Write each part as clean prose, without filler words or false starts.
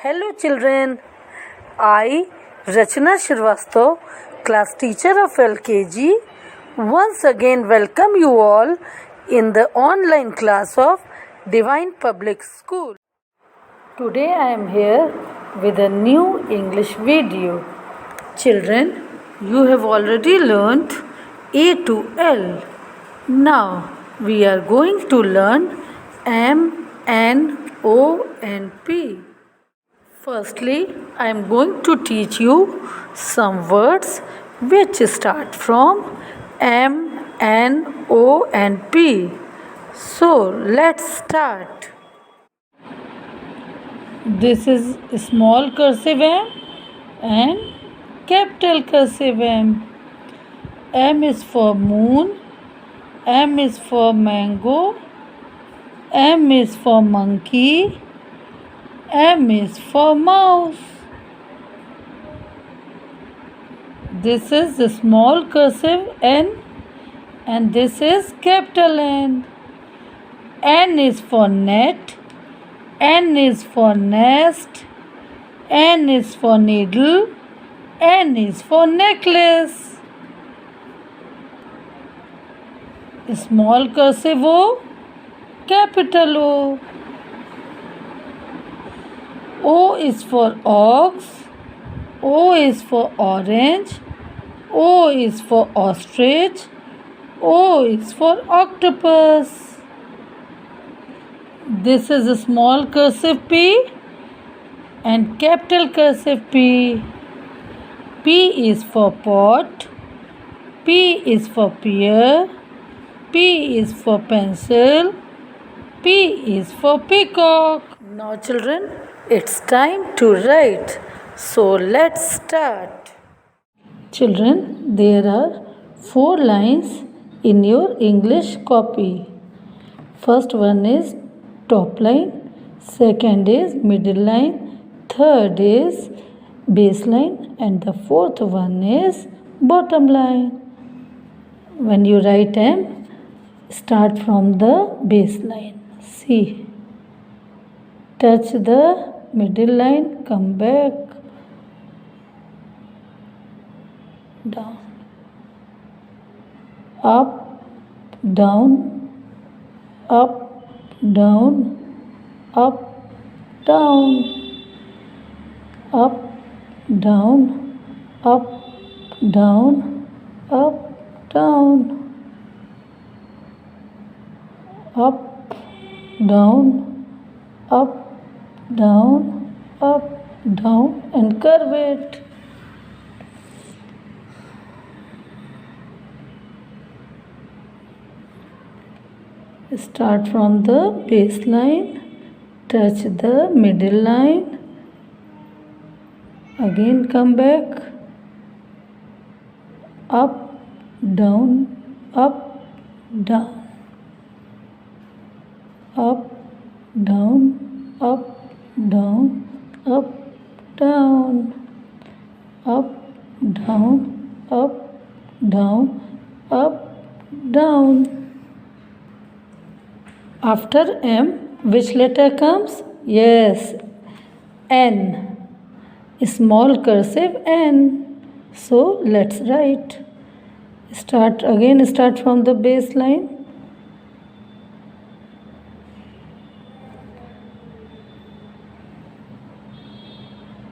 Hello children, I, Rachna Shrivastava, class teacher of LKG, once again welcome you all in the online class of Divine Public School. Today I am here with a new English video. Children, you have already learnt A to L. Now we are going to learn M, N, O and P. Firstly, I am going to teach you some words which start from M, N, O and P. So, let's start. This is small cursive M and capital cursive M. M is for moon, M is for mango, M is for monkey, M is for mouse. This is the small cursive N and this is capital N. N is for net, N is for nest, N is for needle, N is for necklace. Small cursive O, capital O. O is for ox, O is for orange, O is for ostrich, O is for octopus. This is a small cursive P and capital cursive P. P is for pot, P is for pear, P is for pencil, P is for peacock. Now children, it's time to write. So let's start. Children, there are 4 lines in your English copy. First one is top line, second is middle line, third is base line and the fourth one is bottom line. When you write M, start from the base line. See, touch the middle line, come back, down, up, down, up, down, up, down, up, down, up, down, up, down, up, down, up, down, up, down and curve it. Start from the base line, touch the middle line, again come back, up, down, up, down, up, down, up, down, up, down, up, down, up, down, up, down. After M, which letter comes? Yes, N. Small cursive N. So let's write. Start from the base line.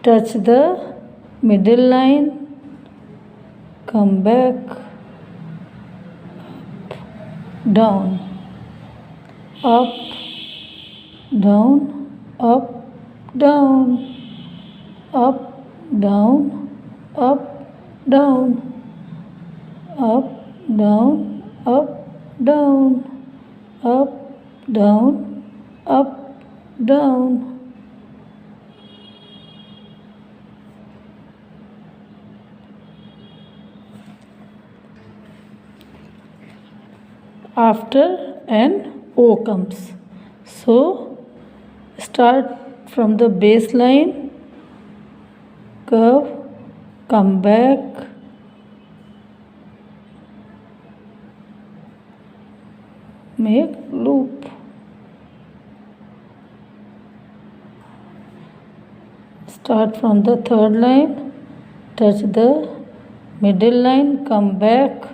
Touch the middle line, come back, down, up, down, up, down, up, down, up, down, up, down, up, down, up, down, up, down. After N, O comes. So, start from the base line, curve, come back, make loop. Start from the third line, touch the middle line, come back,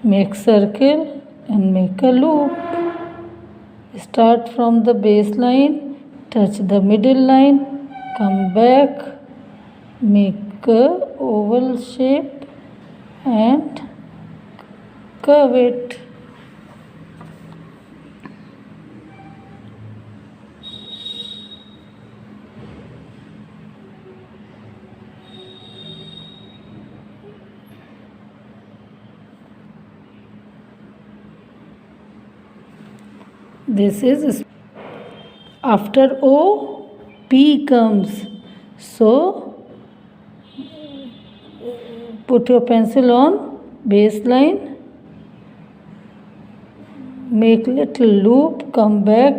make circle and make a loop. Start from the base line, touch the middle line, come back, make a oval shape and curve it. This is after O, P comes. So put your pencil on baseline, make little loop, come back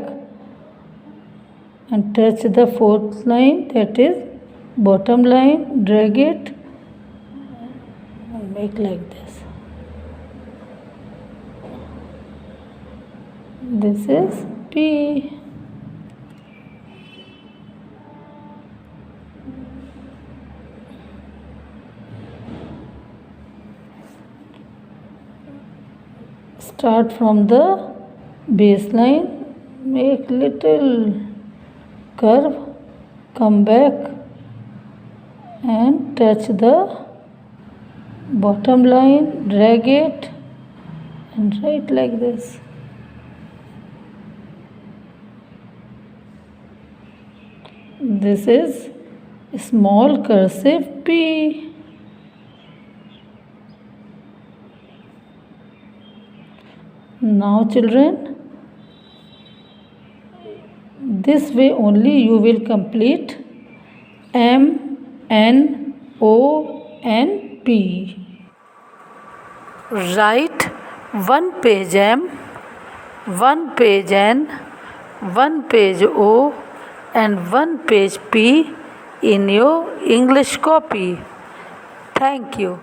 and touch the fourth line, that is bottom line, drag it and make like this. This is P. Start from the baseline, make little curve, come back and touch the bottom line, drag it and write like this. This is small cursive P. Now children, this way only you will complete M, N, O and P. Write one page M, one page N, one page O and one page P in your English copy. Thank you.